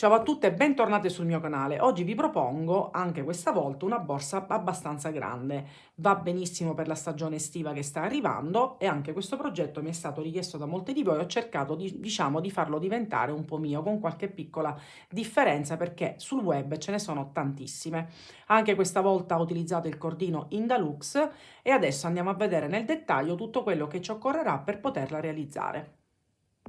Ciao a tutte e bentornate sul mio canale. Oggi vi propongo anche questa volta una borsa abbastanza grande. Va benissimo per la stagione estiva che sta arrivando e anche questo progetto mi è stato richiesto da molti di voi. Ho cercato di farlo diventare un po' mio con qualche piccola differenza perché sul web ce ne sono tantissime. Anche questa volta ho utilizzato il cordino Indalux e adesso andiamo a vedere nel dettaglio tutto quello che ci occorrerà per poterla realizzare.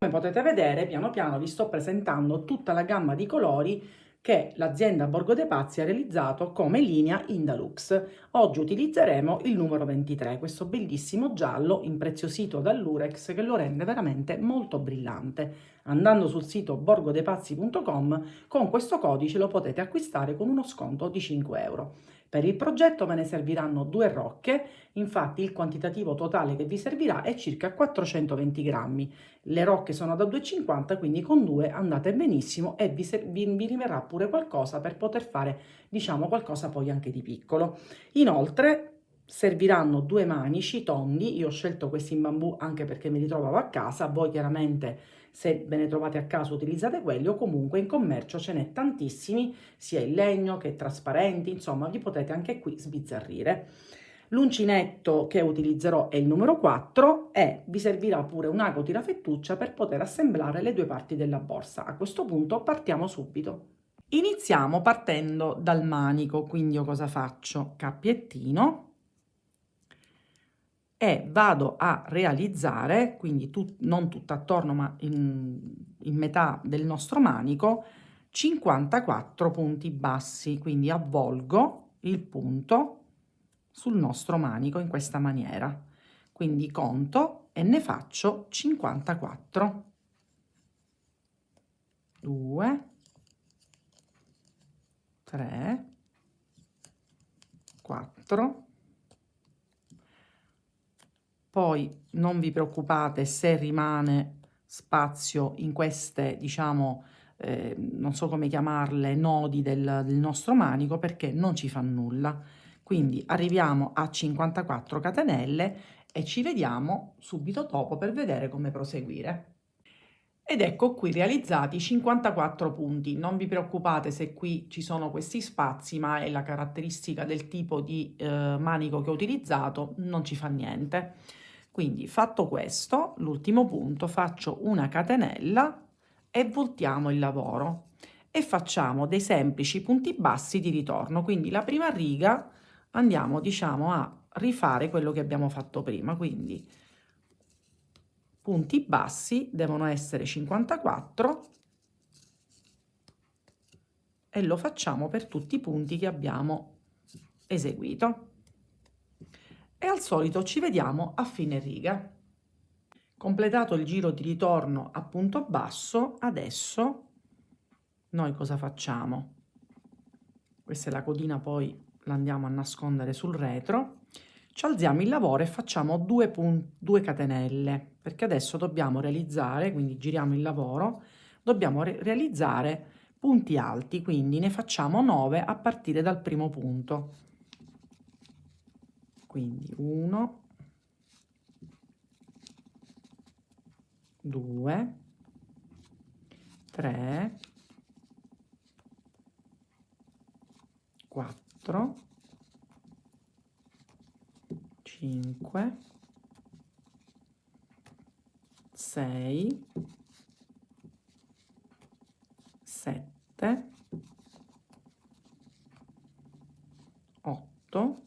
Come potete vedere, piano piano vi sto presentando tutta la gamma di colori che l'azienda Borgo dei Pazzi ha realizzato come linea Indalux. Oggi utilizzeremo il numero 23, questo bellissimo giallo impreziosito dall'Urex che lo rende veramente molto brillante. Andando sul sito borgodepazzi.com con questo codice lo potete acquistare con uno sconto di 5 euro. Per il progetto ve ne serviranno 2 rocche, infatti il quantitativo totale che vi servirà è circa 420 grammi. Le rocche sono da 2,50, quindi con 2 andate benissimo e vi rimarrà pure qualcosa per poter fare, diciamo, qualcosa poi anche di piccolo. Inoltre serviranno 2 manici tondi, io ho scelto questi in bambù anche perché me li trovavo a casa, voi chiaramente se ve ne trovate a casa utilizzate quelli o comunque in commercio ce n'è tantissimi, sia in legno che trasparenti, insomma vi potete anche qui sbizzarrire. L'uncinetto che utilizzerò è il numero 4 e vi servirà pure un ago tirafettuccia per poter assemblare le due parti della borsa. A questo punto partiamo subito. Iniziamo partendo dal manico, quindi io cosa faccio? Cappiettino e vado a realizzare, quindi non tutto attorno ma in metà del nostro manico, 54 punti bassi, quindi avvolgo il punto sul nostro manico in questa maniera, quindi conto e ne faccio 54. 2 3 4. Poi non vi preoccupate se rimane spazio in queste, diciamo, non so come chiamarle, nodi del nostro manico, perché non ci fa nulla. Quindi arriviamo a 54 catenelle e ci vediamo subito dopo per vedere come proseguire. Ed ecco qui realizzati 54 punti. Non vi preoccupate se qui ci sono questi spazi, ma è la caratteristica del tipo di manico che ho utilizzato, non ci fa niente. Quindi fatto questo, l'ultimo punto, faccio una catenella e voltiamo il lavoro e facciamo dei semplici punti bassi di ritorno. Quindi la prima riga andiamo, diciamo, a rifare quello che abbiamo fatto prima, quindi punti bassi devono essere 54 e lo facciamo per tutti i punti che abbiamo eseguito. E al solito ci vediamo a fine riga. Completato il giro di ritorno a punto basso, adesso noi cosa facciamo? Questa è la codina, poi la andiamo a nascondere sul retro. Ci alziamo il lavoro e facciamo 2 catenelle, perché adesso dobbiamo realizzare, quindi giriamo il lavoro, dobbiamo realizzare punti alti, quindi ne facciamo 9 a partire dal primo punto. Quindi 1, 2, 3, 4, 5, 6, 7, 8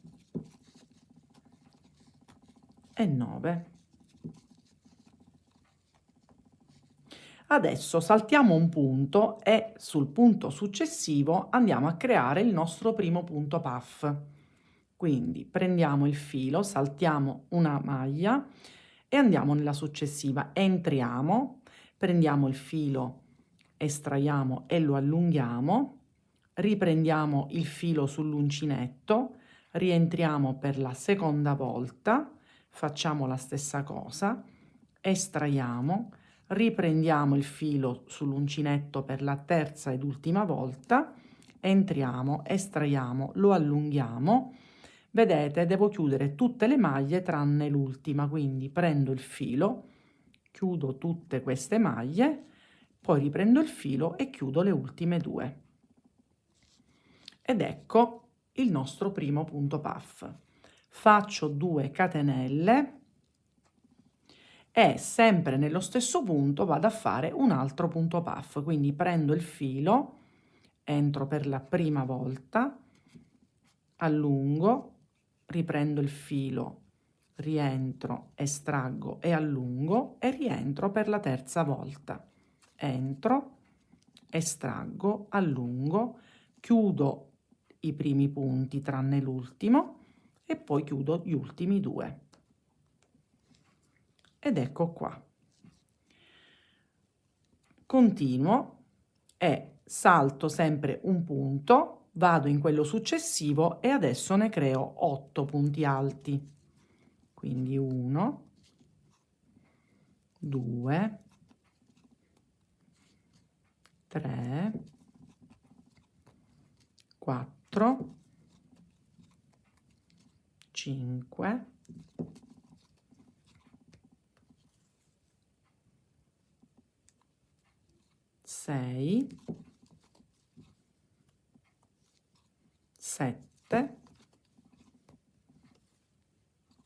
e 9. Adesso saltiamo un punto e sul punto successivo andiamo a creare il nostro primo punto puff. Quindi prendiamo il filo, saltiamo una maglia e andiamo nella successiva. Entriamo, prendiamo il filo, estraiamo e lo allunghiamo, riprendiamo il filo sull'uncinetto, rientriamo per la seconda volta, facciamo la stessa cosa, estraiamo, riprendiamo il filo sull'uncinetto per la terza ed ultima volta, entriamo, estraiamo, lo allunghiamo. Vedete, devo chiudere tutte le maglie tranne l'ultima, quindi prendo il filo, chiudo tutte queste maglie, poi riprendo il filo e chiudo le ultime 2. Ed ecco il nostro primo punto puff. Faccio 2 catenelle e sempre nello stesso punto vado a fare un altro punto puff, quindi prendo il filo, entro per la prima volta, allungo, riprendo il filo, rientro, estraggo e allungo e rientro per la terza volta, entro, estraggo, allungo, chiudo i primi punti tranne l'ultimo e poi chiudo gli ultimi 2. Ed ecco qua. Continuo e salto sempre un punto, vado in quello successivo e adesso ne creo 8 punti alti. Quindi 1, 2, 3, 4, 5, 6, 7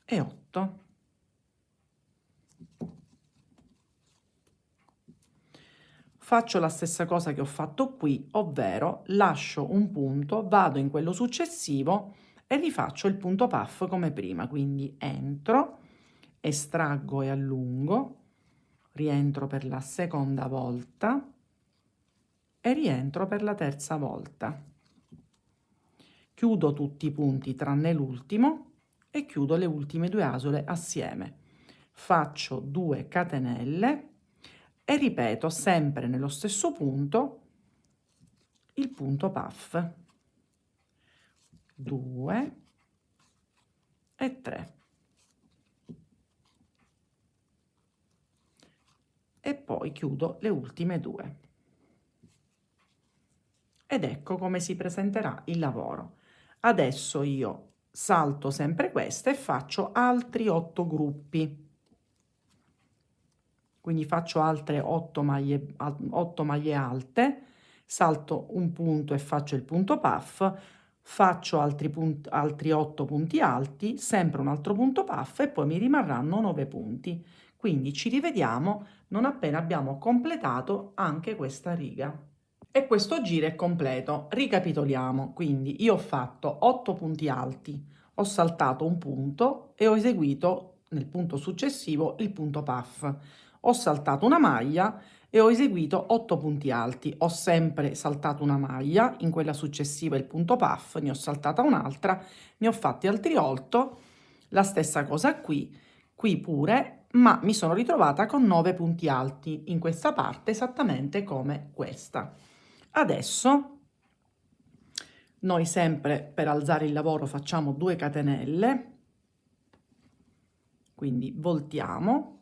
e 8. Faccio la stessa cosa che ho fatto qui, ovvero lascio un punto, vado in quello successivo e rifaccio il punto puff come prima, quindi entro, estraggo e allungo, rientro per la seconda volta e rientro per la terza volta. Chiudo tutti i punti tranne l'ultimo e chiudo le ultime 2 asole assieme. Faccio 2 catenelle e ripeto sempre nello stesso punto il punto puff. 2 e 3. E poi chiudo le ultime 2. Ed ecco come si presenterà il lavoro. Adesso io salto sempre questa e faccio altri 8 gruppi. Quindi faccio altre 8 maglie alte, salto un punto e faccio il punto puff, faccio altri 8 punti alti, sempre un altro punto puff e poi mi rimarranno 9 punti. Quindi ci rivediamo non appena abbiamo completato anche questa riga. E questo giro è completo. Ricapitoliamo. Quindi io ho fatto 8 punti alti, ho saltato un punto e ho eseguito nel punto successivo il punto puff. Ho saltato una maglia e ho eseguito 8 punti alti. Ho sempre saltato una maglia, in quella successiva il punto puff, ne ho saltata un'altra, ne ho fatti altri 8, la stessa cosa qui pure, ma mi sono ritrovata con 9 punti alti in questa parte esattamente come questa. Adesso noi sempre per alzare il lavoro facciamo 2 catenelle, quindi voltiamo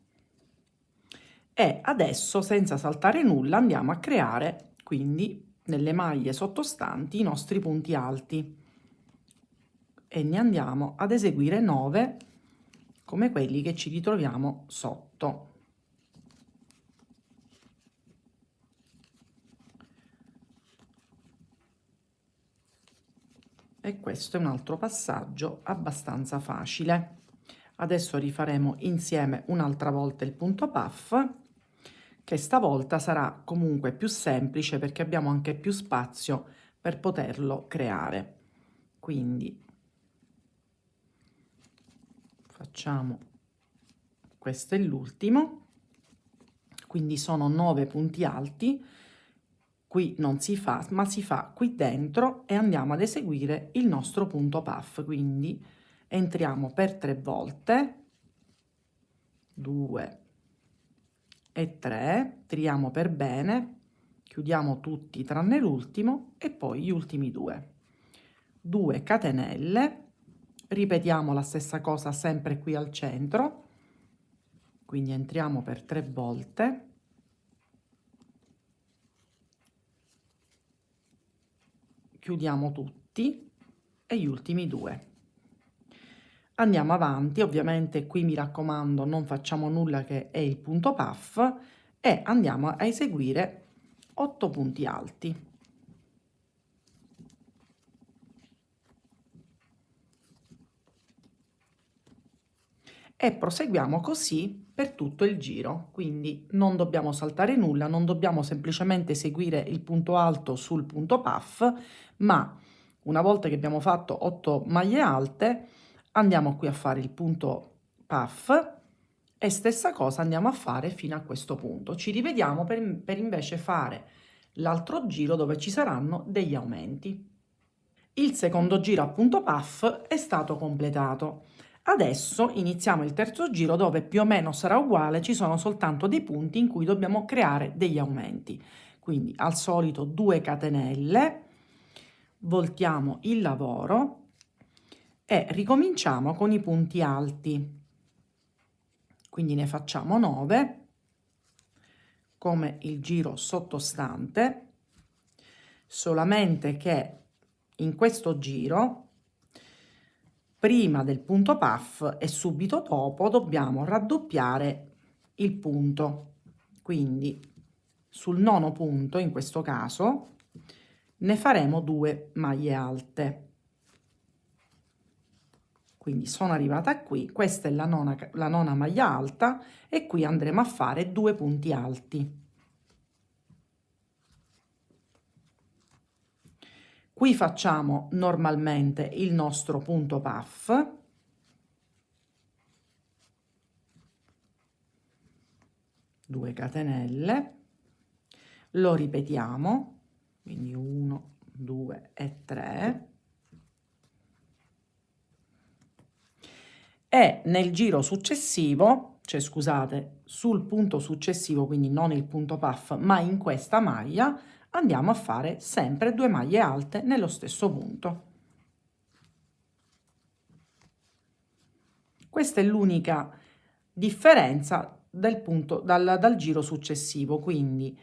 e adesso senza saltare nulla andiamo a creare quindi nelle maglie sottostanti i nostri punti alti e ne andiamo ad eseguire 9 come quelli che ci ritroviamo sotto. E questo è un altro passaggio abbastanza facile. Adesso rifaremo insieme un'altra volta il punto puff, che stavolta sarà comunque più semplice perché abbiamo anche più spazio per poterlo creare. Quindi facciamo, questo è l'ultimo, quindi sono 9 punti alti. Qui non si fa, ma si fa qui dentro e andiamo ad eseguire il nostro punto puff. Quindi entriamo per 3 volte, 2 e 3, tiriamo per bene, chiudiamo tutti tranne l'ultimo e poi gli ultimi 2. 2 catenelle, ripetiamo la stessa cosa sempre qui al centro, quindi entriamo per 3 volte, chiudiamo tutti e gli ultimi 2. Andiamo avanti, ovviamente qui mi raccomando non facciamo nulla che è il punto puff e andiamo a eseguire 8 punti alti. E proseguiamo così per tutto il giro, quindi non dobbiamo saltare nulla, non dobbiamo semplicemente seguire il punto alto sul punto puff, ma una volta che abbiamo fatto 8 maglie alte andiamo qui a fare il punto puff e stessa cosa andiamo a fare fino a questo punto. Ci rivediamo per invece fare l'altro giro dove ci saranno degli aumenti. Il secondo giro a punto puff è stato completato. Adesso iniziamo il terzo giro dove più o meno sarà uguale, ci sono soltanto dei punti in cui dobbiamo creare degli aumenti. Quindi al solito 2 catenelle, voltiamo il lavoro e ricominciamo con i punti alti. Quindi ne facciamo 9 come il giro sottostante, solamente che in questo giro prima del punto puff e subito dopo dobbiamo raddoppiare il punto, quindi sul nono punto in questo caso ne faremo 2 maglie alte. Quindi sono arrivata qui, questa è la nona maglia alta e qui andremo a fare 2 punti alti. Qui facciamo normalmente il nostro punto puff, due catenelle, lo ripetiamo, quindi 1, 2 e 3, e nel giro successivo, cioè scusate, sul punto successivo, quindi non il punto puff, ma in questa maglia, andiamo a fare sempre 2 maglie alte nello stesso punto. Questa è l'unica differenza del punto dal giro successivo, quindi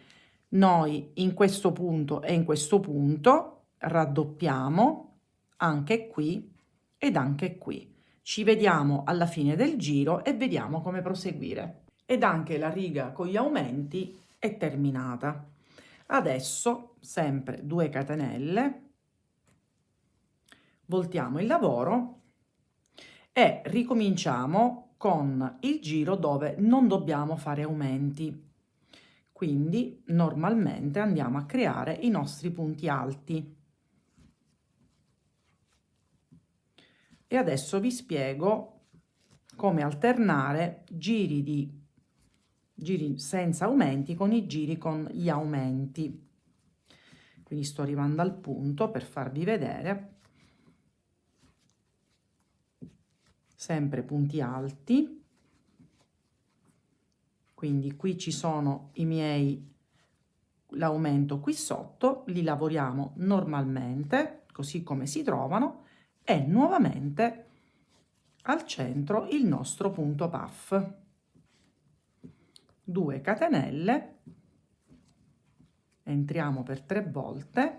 noi in questo punto e in questo punto raddoppiamo anche qui ed anche qui. Ci vediamo alla fine del giro e vediamo come proseguire. Ed anche la riga con gli aumenti è terminata. Adesso sempre 2 catenelle, voltiamo il lavoro e ricominciamo con il giro dove non dobbiamo fare aumenti. Quindi normalmente andiamo a creare i nostri punti alti. E adesso vi spiego come alternare giri senza aumenti con i giri con gli aumenti. Quindi sto arrivando al punto per farvi vedere. Sempre punti alti, quindi qui ci sono i miei, l'aumento qui sotto, li lavoriamo normalmente così come si trovano e nuovamente al centro il nostro punto puff, 2 catenelle, entriamo per 3 volte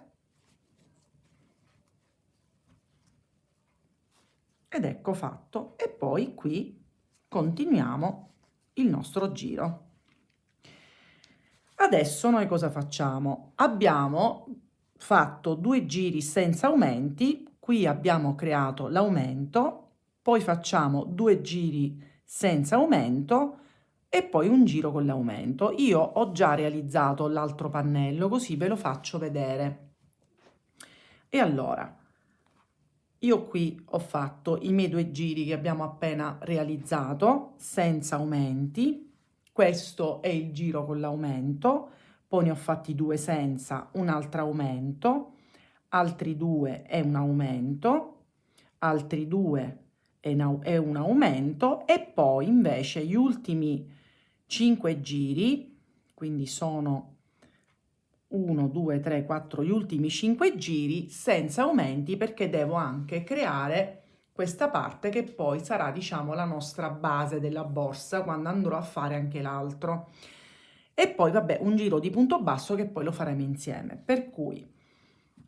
ed ecco fatto, e poi qui continuiamo il nostro giro. Adesso noi cosa facciamo? Abbiamo fatto 2 giri senza aumenti, qui abbiamo creato l'aumento, poi facciamo 2 giri senza aumento e poi un giro con l'aumento. Io ho già realizzato l'altro pannello, così ve lo faccio vedere. E allora io qui ho fatto i miei 2 giri che abbiamo appena realizzato senza aumenti, questo è il giro con l'aumento, poi ne ho fatti 2 senza, un altro aumento, altri 2 e un aumento, altri 2 e un aumento, e poi invece gli ultimi 5 giri, quindi sono 1, 2, 3, 4, gli ultimi 5 giri senza aumenti, perché devo anche creare questa parte che poi sarà, diciamo, la nostra base della borsa quando andrò a fare anche l'altro. E poi vabbè, un giro di punto basso che poi lo faremo insieme. Per cui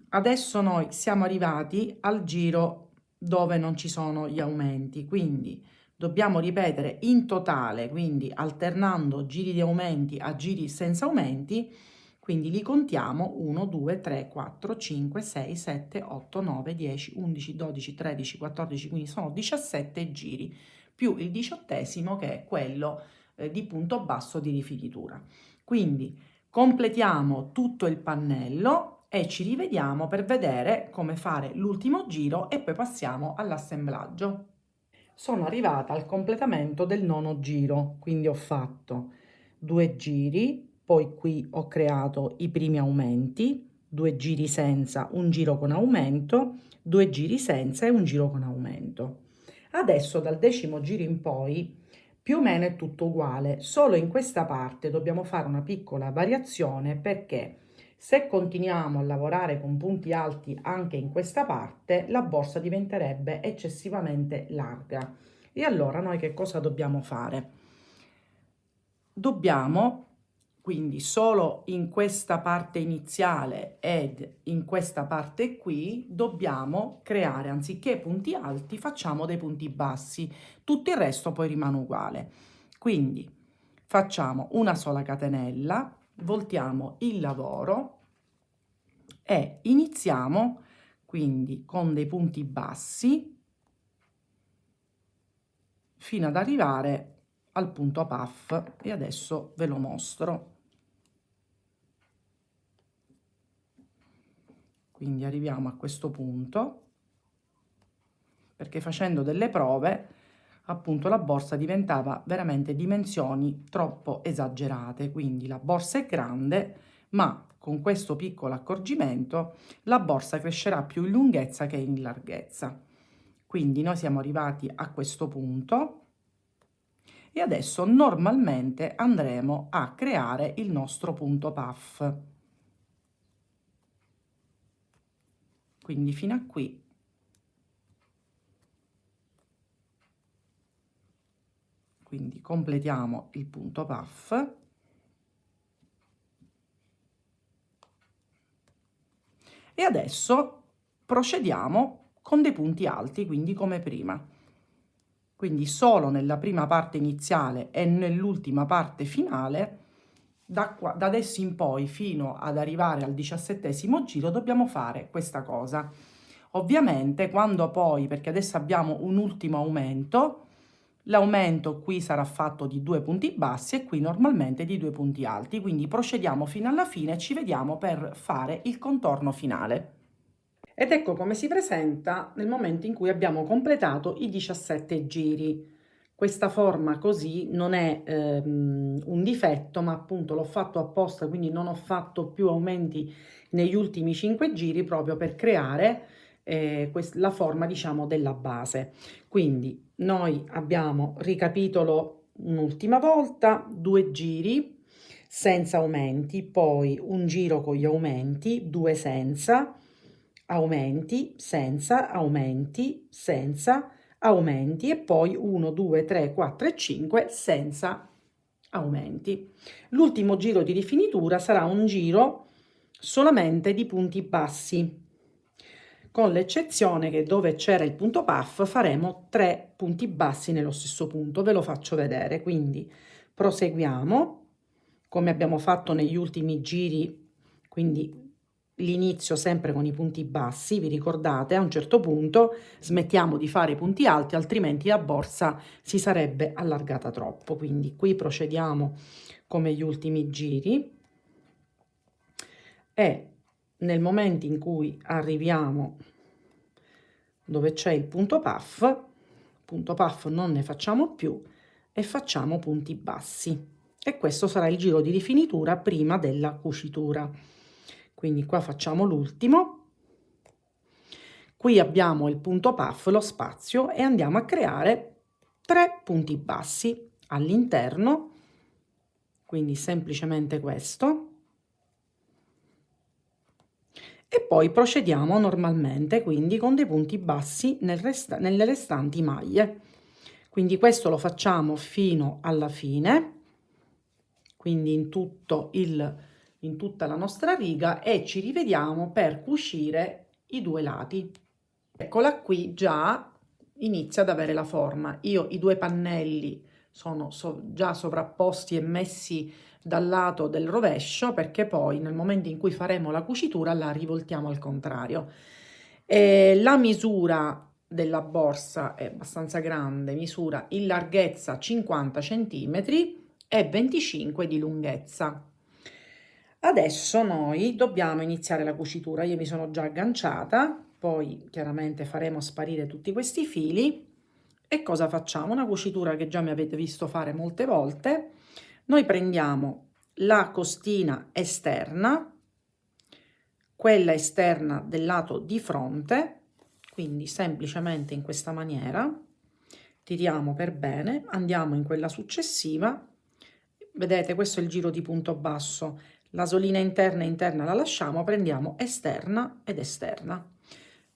adesso noi siamo arrivati al giro dove non ci sono gli aumenti, quindi dobbiamo ripetere in totale, quindi alternando giri di aumenti a giri senza aumenti, Quindi li contiamo 1, 2, 3, 4, 5, 6, 7, 8, 9, 10, 11, 12, 13, 14, quindi sono 17 giri, più il 18esimo che è quello di punto basso di rifinitura. Quindi completiamo tutto il pannello e ci rivediamo per vedere come fare l'ultimo giro e poi passiamo all'assemblaggio. Sono arrivata al completamento del nono giro, quindi ho fatto 2 giri, poi qui ho creato i primi aumenti, 2 giri senza, un giro con aumento, 2 giri senza e un giro con aumento. Adesso dal 10° giro in poi più o meno è tutto uguale, solo in questa parte dobbiamo fare una piccola variazione perché se continuiamo a lavorare con punti alti anche in questa parte, la borsa diventerebbe eccessivamente larga. E allora noi che cosa dobbiamo fare? Dobbiamo quindi solo in questa parte iniziale ed in questa parte qui dobbiamo creare, anziché punti alti, facciamo dei punti bassi. Tutto il resto poi rimane uguale. Quindi facciamo una sola catenella, voltiamo il lavoro e iniziamo quindi con dei punti bassi fino ad arrivare al punto puff e adesso ve lo mostro. Quindi arriviamo a questo punto perché facendo delle prove appunto la borsa diventava veramente dimensioni troppo esagerate, quindi la borsa è grande, ma con questo piccolo accorgimento la borsa crescerà più in lunghezza che in larghezza. Quindi noi siamo arrivati a questo punto e adesso normalmente andremo a creare il nostro punto puff. Quindi fino a qui quindi completiamo il punto puff e adesso procediamo con dei punti alti, quindi come prima. Quindi solo nella prima parte iniziale e nell'ultima parte finale, da adesso in poi fino ad arrivare al 17° giro dobbiamo fare questa cosa. Ovviamente quando poi, perché adesso abbiamo un ultimo aumento, l'aumento qui sarà fatto di 2 punti bassi e qui normalmente di 2 punti alti, quindi procediamo fino alla fine e ci vediamo per fare il contorno finale. Ed ecco come si presenta nel momento in cui abbiamo completato i 17 giri. Questa forma così non è un difetto, ma appunto l'ho fatto apposta, quindi non ho fatto più aumenti negli ultimi 5 giri proprio per creare la forma, diciamo, della base. Quindi noi abbiamo, ricapitolo un'ultima volta, 2 giri senza aumenti, poi un giro con gli aumenti, 2 senza, aumenti, senza, aumenti, senza, aumenti e poi 1, 2, 3, 4 e 5 senza aumenti. L'ultimo giro di rifinitura sarà un giro solamente di punti bassi, con l'eccezione che dove c'era il punto puff faremo 3 punti bassi nello stesso punto, ve lo faccio vedere, quindi proseguiamo come abbiamo fatto negli ultimi giri, quindi l'inizio sempre con i punti bassi, vi ricordate, a un certo punto smettiamo di fare i punti alti, altrimenti la borsa si sarebbe allargata troppo. Quindi qui procediamo come gli ultimi giri e nel momento in cui arriviamo dove c'è il punto puff non ne facciamo più e facciamo punti bassi. E questo sarà il giro di rifinitura prima della cucitura. Quindi qua facciamo l'ultimo, qui abbiamo il punto puff, lo spazio e andiamo a creare 3 punti bassi all'interno, quindi semplicemente questo, e poi procediamo normalmente quindi con dei punti bassi nelle restanti maglie. Quindi questo lo facciamo fino alla fine, quindi in tutta la nostra riga, e ci rivediamo per cucire i 2 lati. Eccola qui, già inizia ad avere la forma. Io i 2 pannelli sono già sovrapposti e messi dal lato del rovescio, perché poi nel momento in cui faremo la cucitura la rivoltiamo al contrario. La misura della borsa è abbastanza grande, misura in larghezza 50 centimetri e 25 di lunghezza. Adesso noi dobbiamo iniziare la cucitura. Io mi sono già agganciata, poi chiaramente faremo sparire tutti questi fili. E cosa facciamo? Una cucitura che già mi avete visto fare molte volte. Noi prendiamo la costina esterna, quella esterna del lato di fronte, quindi semplicemente in questa maniera, tiriamo per bene, andiamo in quella successiva. Vedete, questo è il giro di punto basso, la solina interna e interna la lasciamo, prendiamo esterna ed esterna.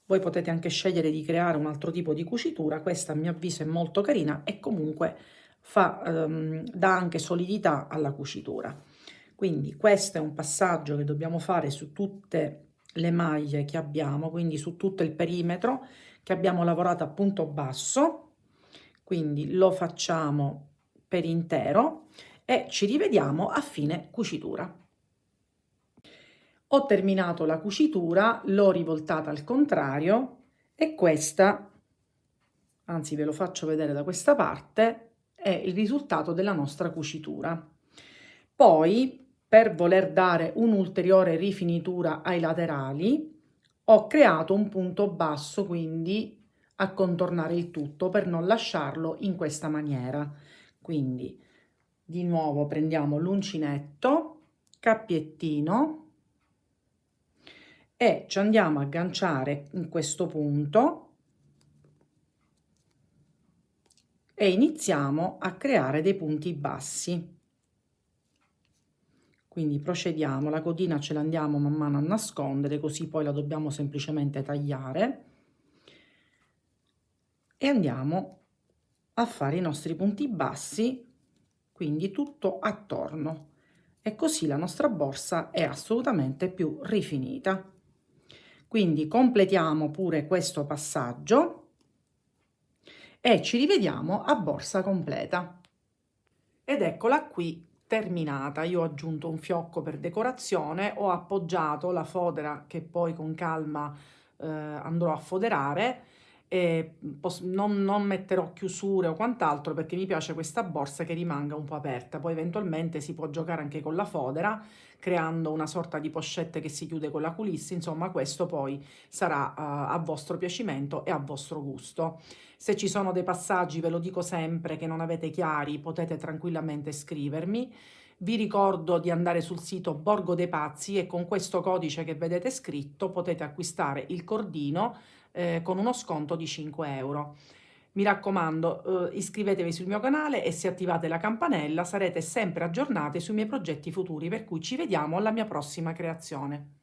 Voi potete anche scegliere di creare un altro tipo di cucitura, questa a mio avviso è molto carina e comunque dà anche solidità alla cucitura. Quindi questo è un passaggio che dobbiamo fare su tutte le maglie che abbiamo, quindi su tutto il perimetro che abbiamo lavorato a punto basso, quindi lo facciamo per intero e ci rivediamo a fine cucitura. Ho terminato la cucitura, l'ho rivoltata al contrario e questa, anzi ve lo faccio vedere da questa parte, è il risultato della nostra cucitura. Poi, per voler dare un'ulteriore rifinitura ai laterali, ho creato un punto basso, quindi a contornare il tutto per non lasciarlo in questa maniera. Quindi di nuovo prendiamo l'uncinetto, cappiettino e ci andiamo a agganciare in questo punto e iniziamo a creare dei punti bassi. Quindi procediamo, la codina ce la andiamo man mano a nascondere, così poi la dobbiamo semplicemente tagliare e andiamo a fare i nostri punti bassi, quindi tutto attorno, e così la nostra borsa è assolutamente più rifinita. Quindi completiamo pure questo passaggio e ci rivediamo a borsa completa. Ed eccola qui terminata. Io ho aggiunto un fiocco per decorazione, ho appoggiato la fodera che poi con calma andrò a foderare e non metterò chiusure o quant'altro perché mi piace questa borsa che rimanga un po' aperta. Poi eventualmente si può giocare anche con la fodera creando una sorta di pochette che si chiude con la coulisse. Insomma, questo poi sarà a vostro piacimento e a vostro gusto. Se ci sono dei passaggi, ve lo dico sempre, che non avete chiari, potete tranquillamente scrivermi. Vi ricordo di andare sul sito Borgo dei Pazzi e con questo codice che vedete scritto potete acquistare il cordino con uno sconto di 5 euro. Mi raccomando, iscrivetevi sul mio canale e se attivate la campanella sarete sempre aggiornati sui miei progetti futuri, per cui ci vediamo alla mia prossima creazione.